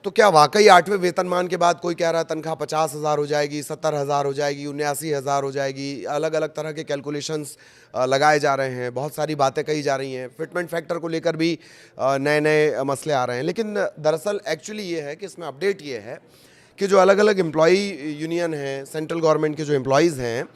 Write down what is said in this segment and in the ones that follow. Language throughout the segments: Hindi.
तो क्या वाकई 8वें वेतनमान के बाद कोई कह रहा है तनख्वाह 50,000 हो जाएगी, 70,000 हो जाएगी, 79,000 हो जाएगी? अलग अलग तरह के कैलकुलेशंस लगाए जा रहे हैं, बहुत सारी बातें कही जा रही हैं, फिटमेंट फैक्टर को लेकर भी नए नए मसले आ रहे हैं। लेकिन दरअसल एक्चुअली ये है कि इसमें अपडेट ये है कि जो अलग अलग एम्प्लॉई यूनियन हैं, सेंट्रल गवर्नमेंट के जो एम्प्लॉयज़ हैं,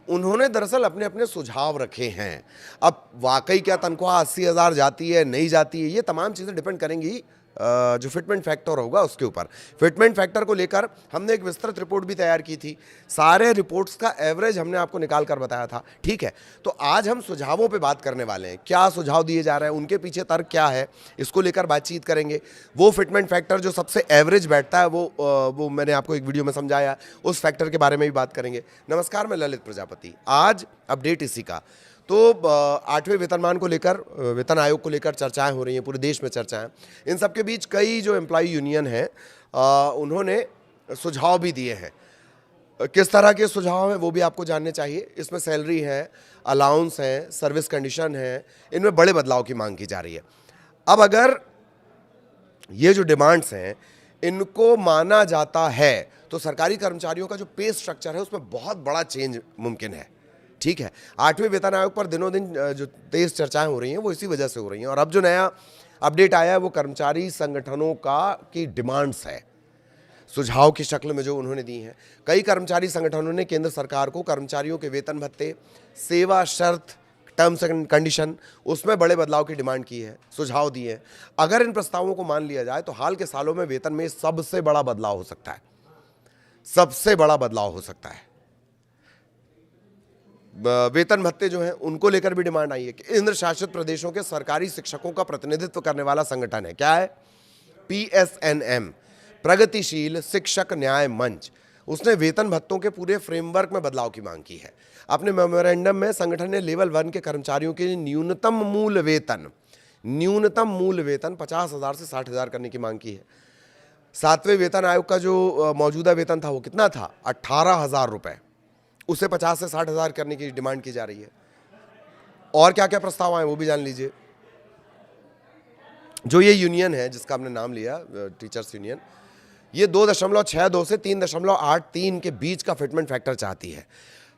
उन्होंने दरअसल अपने अपने सुझाव रखे हैं। अब वाकई क्या तनख्वाह 80,000 जाती है, नहीं जाती है, ये तमाम चीज़ें डिपेंड करेंगी जो फिटमेंट फैक्टर होगा उसके ऊपर। फिटमेंट फैक्टर को लेकर हमने एक विस्तृत रिपोर्ट भी तैयार की थी, सारे रिपोर्ट्स का एवरेज हमने आपको निकाल कर बताया था। ठीक है, तो आज हम सुझावों पे बात करने वाले हैं, क्या सुझाव दिए जा रहे हैं, उनके पीछे तर्क क्या है, इसको लेकर बातचीत करेंगे। वो फिटमेंट फैक्टर जो सबसे एवरेज बैठता है वो मैंने आपको एक वीडियो में समझाया, उस फैक्टर के बारे में भी बात करेंगे। नमस्कार, मैं ललित प्रजापति। आज अपडेट इसी का। तो 8वें वेतनमान को लेकर, वेतन आयोग को लेकर चर्चाएं हो रही हैं, पूरे देश में चर्चाएं। इन सब के बीच कई जो एम्प्लॉई यूनियन हैं उन्होंने सुझाव भी दिए हैं। किस तरह के सुझाव हैं वो भी आपको जानने चाहिए। इसमें सैलरी है, अलाउंस है, सर्विस कंडीशन है, इनमें बड़े बदलाव की मांग की जा रही है। अब अगर ये जो डिमांड्स हैं इनको माना जाता है तो सरकारी कर्मचारियों का जो पे स्ट्रक्चर है उसमें बहुत बड़ा चेंज मुमकिन है। ठीक है, 8वें वेतन आयोग पर दिनों दिन जो तेज चर्चाएं हो रही हैं वो इसी वजह से हो रही हैं। और अब जो नया अपडेट आया है वो कर्मचारी संगठनों की डिमांड्स है, सुझाव की शक्ल में जो उन्होंने दी हैं। कई कर्मचारी संगठनों ने केंद्र सरकार को कर्मचारियों के वेतन भत्ते, सेवा शर्त, टर्म्स एंड कंडीशन, उसमें बड़े बदलाव की डिमांड की है, सुझाव दिए हैं। अगर इन प्रस्तावों को मान लिया जाए तो हाल के सालों में वेतन में सबसे बड़ा बदलाव हो सकता है, सबसे बड़ा बदलाव हो सकता है। वेतन भत्ते जो हैं उनको लेकर भी डिमांड आई है। केंद्र शासित प्रदेशों के सरकारी शिक्षकों का प्रतिनिधित्व करने वाला संगठन है, क्या है? PSNM, प्रगतिशील शिक्षक न्याय मंच। उसने वेतन भत्तों के पूरे फ्रेमवर्क में बदलाव की मांग की है। अपने मेमोरेंडम में संगठन ने लेवल 1 के कर्मचारियों के न्यूनतम मूल वेतन 50,000 से 60,000 करने की मांग की है। 7वें वेतन आयोग का जो मौजूदा वेतन था वो कितना था? 18,000 रुपए, उसे 50 से 60,000 करने की डिमांड की जा रही है। और क्या क्या प्रस्ताव आए वो भी जान लीजिए। जो ये यूनियन है जिसका हमने नाम लिया, टीचर्स यूनियन, ये 2.62 से 3.83 के बीच का फिटमेंट फैक्टर चाहती है।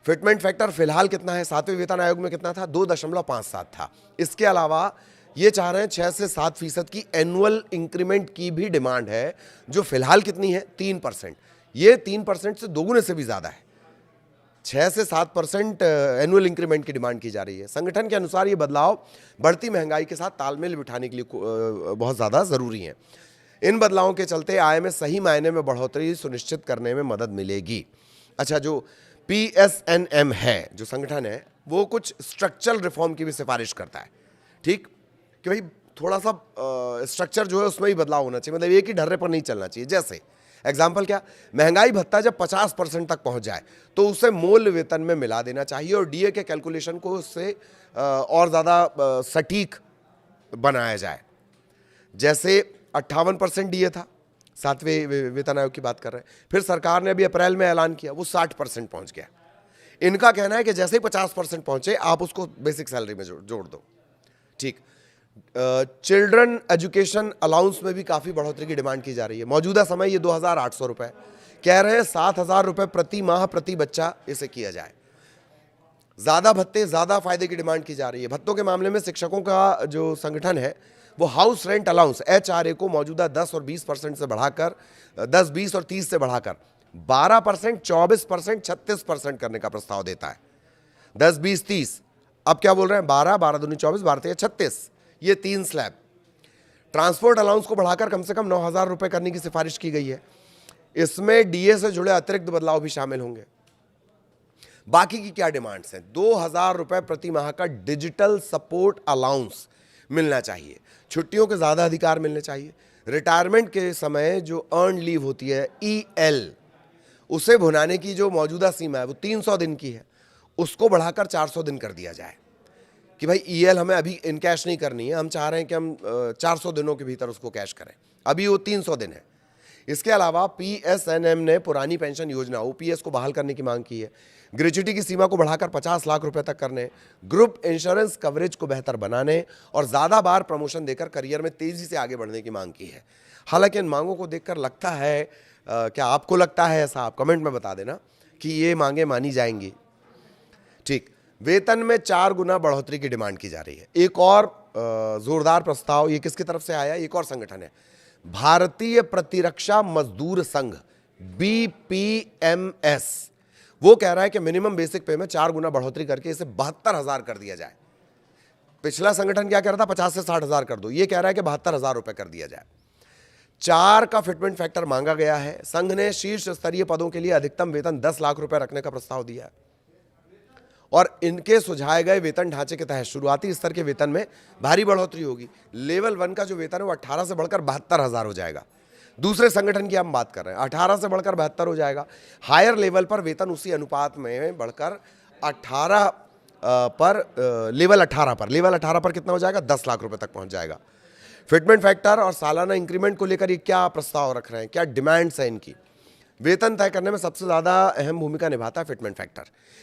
फिटमेंट फैक्टर फिलहाल कितना है? 7वें वेतन आयोग में कितना था? 2.57 था। इसके अलावा ये चाह रहे हैं 6 से 7% की एनुअल इंक्रीमेंट की भी डिमांड है, जो फिलहाल कितनी है? 3%। ये 3% से दोगुने से भी ज्यादा है। 6 से 7% एनुअल इंक्रीमेंट की डिमांड की जा रही है। संगठन के अनुसार ये बदलाव बढ़ती महंगाई के साथ तालमेल बिठाने के लिए बहुत ज़्यादा ज़रूरी है। इन बदलावों के चलते आय में सही मायने में बढ़ोतरी सुनिश्चित करने में मदद मिलेगी। अच्छा, जो PSNM है, जो संगठन है, वो कुछ स्ट्रक्चरल रिफॉर्म की भी सिफारिश करता है। ठीक, कि भाई थोड़ा सा स्ट्रक्चर जो है उसमें ही बदलाव होना चाहिए, मतलब एक ही ढर्रे पर नहीं चलना चाहिए। जैसे एग्जाम्पल क्या? महंगाई भत्ता जब 50% तक पहुंच जाए तो उसे मूल वेतन में मिला देना चाहिए और DA के कैलकुलेशन को उससे और ज़्यादा सटीक बनाया जाए। जैसे 58% DA था, 7वें वेतन आयोग की बात कर रहे हैं, फिर सरकार ने अभी अप्रैल में ऐलान किया वो 60% पहुंच गया। इनका कहना है कि जैसे ही 50% पहुंचे आप उसको बेसिक सैलरी में जोड़ दो। ठीक, चिल्ड्रन एजुकेशन अलाउंस में भी काफ़ी बढ़ोतरी की डिमांड की जा रही है। मौजूदा समय ये 2,800 रुपये, कह रहे हैं 7,000 रुपये प्रति माह प्रति बच्चा इसे किया जाए। ज़्यादा भत्ते, ज़्यादा फायदे की डिमांड की जा रही है। भत्तों के मामले में शिक्षकों का जो संगठन है वो हाउस रेंट अलाउंस HRA को मौजूदा 10 और 20% से बढ़ाकर 10, 20 और 30 से बढ़ाकर 12%, 24%, 36% करने का प्रस्ताव देता है। 10, 20, 30, अब क्या बोल रहे हैं? 12, 12 दूनी 24, 12 36, ये 3 स्लैब। ट्रांसपोर्ट अलाउंस को बढ़ाकर कम से कम 9,000 रुपये करने की सिफारिश की गई है। इसमें DA से जुड़े अतिरिक्त बदलाव भी शामिल होंगे। बाकी की क्या डिमांड्स हैं? 2,000 रुपये प्रति माह का डिजिटल सपोर्ट अलाउंस मिलना चाहिए। छुट्टियों के ज़्यादा अधिकार मिलने चाहिए। रिटायरमेंट के समय जो अर्न लीव होती है EL, उसे भुनाने की जो मौजूदा सीमा है वो 300 दिन की है, उसको बढ़ाकर 400 दिन कर दिया जाए। कि भाई EL हमें अभी इन कैश नहीं करनी है, हम चाह रहे हैं कि हम 400 दिनों के भीतर उसको कैश करें, अभी वो 300 दिन है। इसके अलावा PSNM ने पुरानी पेंशन योजना OPS को बहाल करने की मांग की है। ग्रेच्युटी की सीमा को बढ़ाकर 50 लाख रुपए तक करने, ग्रुप इंश्योरेंस कवरेज को बेहतर बनाने और ज़्यादा बार प्रमोशन देकर करियर में तेजी से आगे बढ़ने की मांग की है। हालांकि इन मांगों को देखकर लगता है, क्या आपको लगता है ऐसा, आप कमेंट में बता देना कि ये मांगे मानी जाएंगी। ठीक, वेतन में 4 गुना बढ़ोतरी की डिमांड की जा रही है। एक और जोरदार प्रस्ताव, ये किसकी तरफ से आया, एक और संगठन है, भारतीय प्रतिरक्षा मजदूर संघ, BPMS। वो कह रहा है कि मिनिमम बेसिक पे में 4 गुना बढ़ोतरी करके इसे 72,000 कर दिया जाए। पिछला संगठन क्या कह रहा था, 50 से 60,000 कर दो, ये कह रहा है कि 72,000 रुपए कर दिया जाए। 4 का फिटमेंट फैक्टर मांगा गया है। संघ ने शीर्ष स्तरीय पदों के लिए अधिकतम वेतन 10 लाख रुपए रखने का प्रस्ताव दिया है और इनके सुझाए गए वेतन ढांचे के तहत शुरुआती स्तर के वेतन में भारी बढ़ोतरी होगी। लेवल 1 का जो वेतन है वो 18 से बढ़कर 72,000 हो जाएगा। दूसरे संगठन की हम बात कर रहे हैं, 18 से बढ़कर 72 हो जाएगा। हायर लेवल पर वेतन उसी अनुपात में बढ़कर 18 पर लेवल 18 पर कितना हो जाएगा, 10 लाख रुपए तक पहुंच जाएगा। फिटमेंट फैक्टर और सालाना इंक्रीमेंट को लेकर ये क्या प्रस्ताव रख रहे हैं, क्या डिमांड्स हैं इनकी। वेतन तय करने में सबसे ज्यादा अहम भूमिका निभाता है फिटमेंट फैक्टर,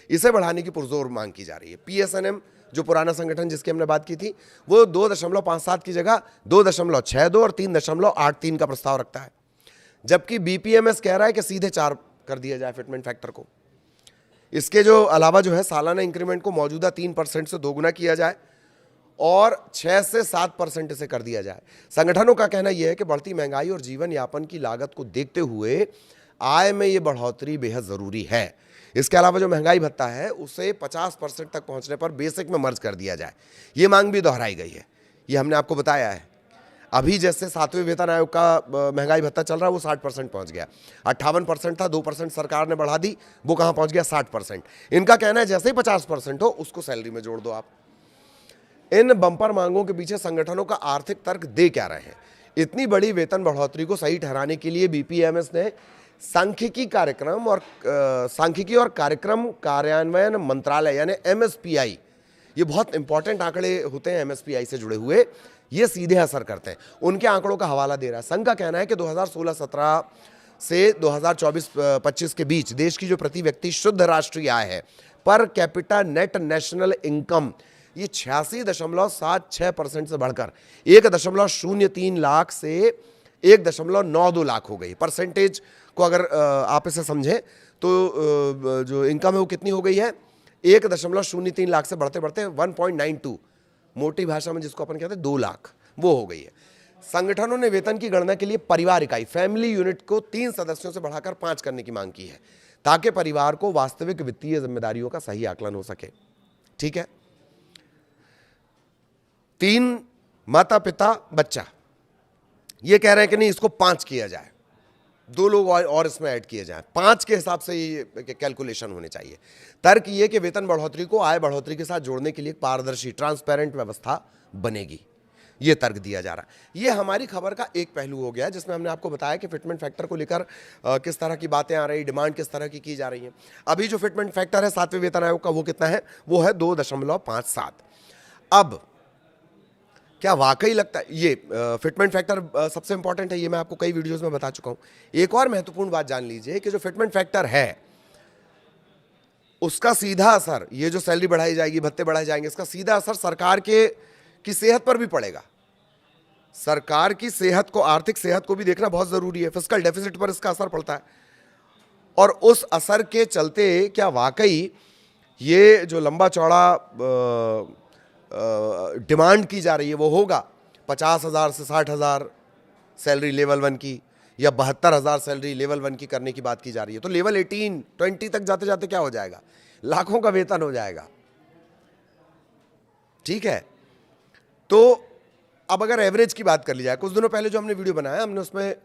इसे बढ़ाने की पुरजोर मांग की जा रही है। PSNM जो पुराना संगठन जिसकी हमने बात की थी, वो 2.57 की जगह 2.62 और 3.83 का प्रस्ताव रखता है, जबकि BPMS कह रहा है कि सीधे 4 कर दिया जाए फिटमेंट फैक्टर को। इसके जो अलावा जो है सालाना इंक्रीमेंट को मौजूदा 3% से 2 गुना किया जाए और 6 से 7% इसे कर दिया जाए। संगठनों का कहना यह है कि बढ़ती महंगाई और जीवन यापन की लागत को देखते हुए आय में ये बढ़ोतरी बेहद जरूरी है। इसके अलावा जो महंगाई भत्ता है उसे 50% तक पहुंचने पर बेसिक में मर्ज कर दिया जाए, ये मांग भी दोहराई गई है। ये हमने आपको बताया है। अभी जैसे 7वें वेतन आयोग का महंगाई भत्ता चल रहा है वो 60% पहुंच गया, 58% था, 2% सरकार ने बढ़ा दी, वो कहां पहुंच गया, 60%। इनका कहना है जैसे ही 50% हो उसको सैलरी में जोड़ दो आप। इन बंपर मांगों के पीछे संगठनों का आर्थिक तर्क दे क्या रहे हैं। इतनी बड़ी वेतन बढ़ोतरी को सही ठहराने के लिए BPMS ने सांख्यिकी और कार्यक्रम कार्यान्वयन मंत्रालय यानी MSPI, ये बहुत इंपॉर्टेंट आंकड़े होते हैं MSPI से जुड़े हुए, ये सीधे असर करते हैं, उनके आंकड़ों का हवाला दे रहा है। संघ का कहना है कि 2016-17 से 2024-25 के बीच देश की जो प्रति व्यक्ति शुद्ध राष्ट्रीय आय है, per capita net national income, ये 86.76% से बढ़कर 1.03 लाख से 1.92 लाख हो गई। परसेंटेज को अगर आप इसे समझें तो जो इनकम है वो कितनी हो गई है, 1.03 लाख से बढ़ते बढ़ते 1.92, मोटी भाषा में जिसको अपन कहते हैं 2 लाख, वो हो गई है। संगठनों ने वेतन की गणना के लिए परिवार इकाई फैमिली यूनिट को 3 सदस्यों से बढ़ाकर 5 करने की मांग की है, ताकि परिवार को वास्तविक वित्तीय जिम्मेदारियों का सही आकलन हो सके। ठीक है, 3 माता पिता बच्चा, ये कह रहे हैं कि नहीं इसको 5 किया जाए, 2 लोग और इसमें ऐड किए जाएं, 5 के हिसाब से ये कैलकुलेशन होनी चाहिए। तर्क ये कि वेतन बढ़ोतरी को आय बढ़ोतरी के साथ जोड़ने के लिए पारदर्शी ट्रांसपेरेंट व्यवस्था बनेगी, ये तर्क दिया जा रहा है। ये हमारी खबर का एक पहलू हो गया जिसमें हमने आपको बताया कि फिटमेंट फैक्टर को लेकर किस तरह की बातें आ रही, डिमांड किस तरह की जा रही है। अभी जो फिटमेंट फैक्टर है 7वें वेतन आयोग का वो कितना है, वो है 2.57। अब क्या वाकई लगता है ये फिटमेंट फैक्टर सबसे इंपॉर्टेंट है, ये मैं आपको कई वीडियोस में बता चुका हूं। एक और महत्वपूर्ण बात जान लीजिए कि जो फिटमेंट फैक्टर है उसका सीधा असर, ये जो सैलरी बढ़ाई जाएगी, भत्ते बढ़ाए जाएंगे, इसका सीधा असर सरकार की सेहत पर भी पड़ेगा। सरकार की सेहत को, आर्थिक सेहत को भी देखना बहुत जरूरी है। फिस्कल डेफिसिट पर इसका असर पड़ता है और उस असर के चलते क्या वाकई ये जो लंबा चौड़ा डिमांड की जा रही है वो होगा 50,000 से 60,000 सैलरी लेवल 1 की, या 72,000 सैलरी लेवल 1 की करने की बात की जा रही है, तो लेवल 18, 20 तक जाते जाते क्या हो जाएगा, लाखों का वेतन हो जाएगा। ठीक है, तो अब अगर एवरेज की बात कर ली जाए, कुछ दिनों पहले जो हमने वीडियो बनाया हमने उसमें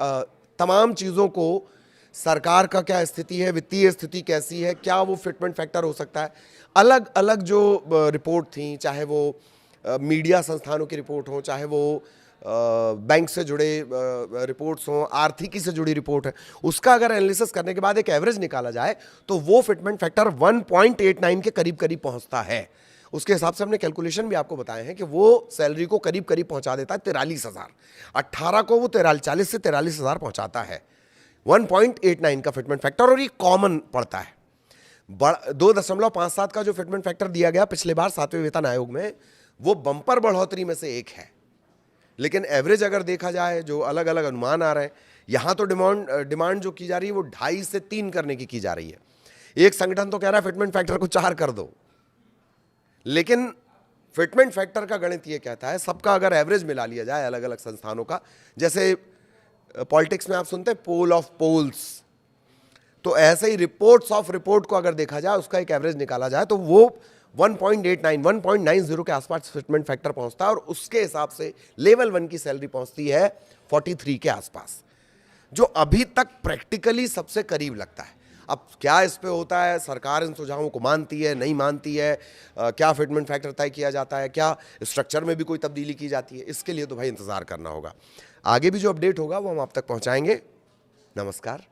तमाम चीज़ों को, सरकार का क्या स्थिति है, वित्तीय स्थिति कैसी है, क्या वो फिटमेंट फैक्टर हो सकता है, अलग अलग जो रिपोर्ट थी, चाहे वो मीडिया संस्थानों की रिपोर्ट हो, चाहे वो बैंक से जुड़े रिपोर्ट्स हों, आर्थिकी से जुड़ी रिपोर्ट है, उसका अगर एनालिसिस करने के बाद एक एवरेज निकाला जाए तो वो फिटमेंट फैक्टर 1.89 के करीब करीब पहुंचता है। उसके हिसाब से हमने कैलकुलेशन भी आपको बताए हैं कि वो सैलरी को करीब करीब पहुंचा देता है 43,000, 18 को वो 40 से 43,000 पहुंचाता है, 1.89 का फिटमेंट फैक्टर, और ये कॉमन पड़ता है। 2.57 का जो फिटमेंट फैक्टर दिया गया पिछले बार 7वें वेतन आयोग में, वो बंपर बढ़ोतरी में से एक है। लेकिन एवरेज अगर देखा जाए, जो अलग अलग अनुमान आ रहे हैं, यहाँ तो डिमांड जो की जा रही है वो 2.5 से 3 करने की जा रही है। एक संगठन तो कह रहा है फिटमेंट फैक्टर को 4 कर दो, लेकिन फिटमेंट फैक्टर का गणित ये कहता है सबका अगर एवरेज मिला लिया जाए अलग अलग संस्थानों का, जैसे पॉलिटिक्स में आप सुनते हैं पोल ऑफ पोल्स, तो ऐसे ही रिपोर्ट्स ऑफ रिपोर्ट को अगर देखा जाए, उसका एक एवरेज निकाला जाए तो वो 1.89 1.90 के आसपास फिटमेंट फैक्टर पहुंचता है, और उसके हिसाब से लेवल 1 की सैलरी पहुंचती है 43 के आसपास, जो अभी तक प्रैक्टिकली सबसे करीब लगता है। अब क्या इस पे होता है, सरकार इन सुझावों को मानती है नहीं मानती है, क्या फिटमेंट फैक्टर तय किया जाता है, क्या स्ट्रक्चर में भी कोई तब्दीली की जाती है, इसके लिए तो भाई इंतजार करना होगा। आगे भी जो अपडेट होगा वो हम आप तक पहुंचाएंगे। नमस्कार।